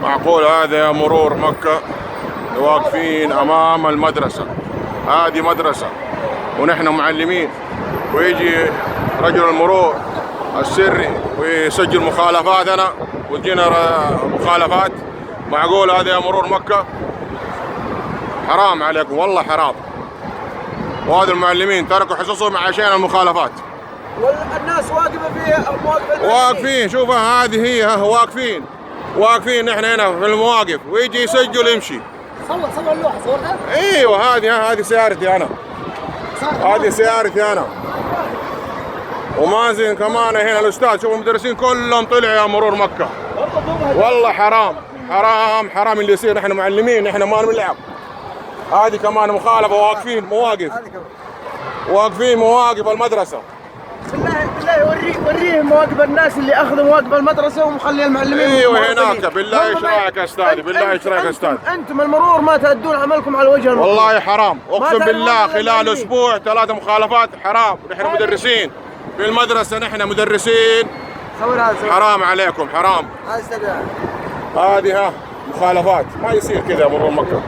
معقول هذا يا مرور مكة واقفين أمام المدرسة؟ هذه مدرسة ونحن معلمين، ويجي رجل المرور السري ويسجل مخالفاتنا وتجينا مخالفات؟ معقول هذا يا مرور مكة؟ حرام عليكم والله حرام. وهذا المعلمين تركوا حصصهم عشان المخالفات. والناس واقفة في واقفين، شوفها هذه هي واقفين نحن هنا في المواقف، ويجي يسجل يمشي. صور اللوحة صورها؟ ايوه هذه سيارتي انا، هذه سيارتي انا. ومازن كمان هنا الاستاذ، شوفوا المدرسين كلهم طلعوا يا مرور مكة. والله حرام اللي يصير. نحن معلمين، نحن ما نلعب. هذه كمان مخالفة، واقفين مواقف المدرسة. بالله وريه مواقف الناس اللي اخذوا مواقف المدرسة ومخلي المعلمين. ايوه هناك. بالله ايش رايك يا استاذ؟ بالله ايش رايك يا استاذ؟ انتم المرور ما تأدون عملكم على وجه المرور. والله حرام، اقسم بالله خلال اسبوع 3 مخالفات. حرام. نحن مدرسين في المدرسة، نحن مدرسين. حرام عليكم، حرام. هذه مخالفات، ما يصير كذا مرور مكة.